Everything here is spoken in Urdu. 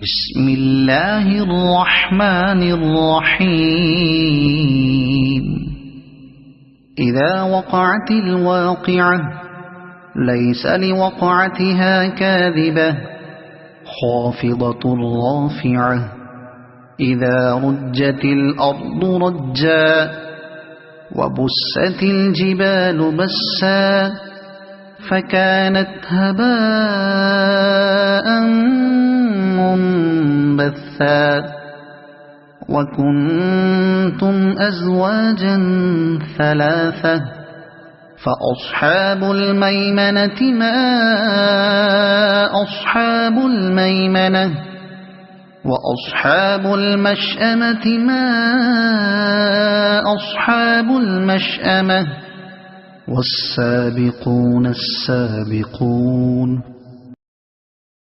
بسم الله الرحمن الرحيم. إذا وقعت الواقعة ليس لوقعتها كاذبة خافضة رافعة. إذا رجت الأرض رجا وبست الجبال بسا فكانت هباء منبثا. وكنتم أزواجا ثلاثة فأصحاب الميمنة ما أصحاب الميمنة وأصحاب المشأمة ما أصحاب المشأمة والسابقون السابقون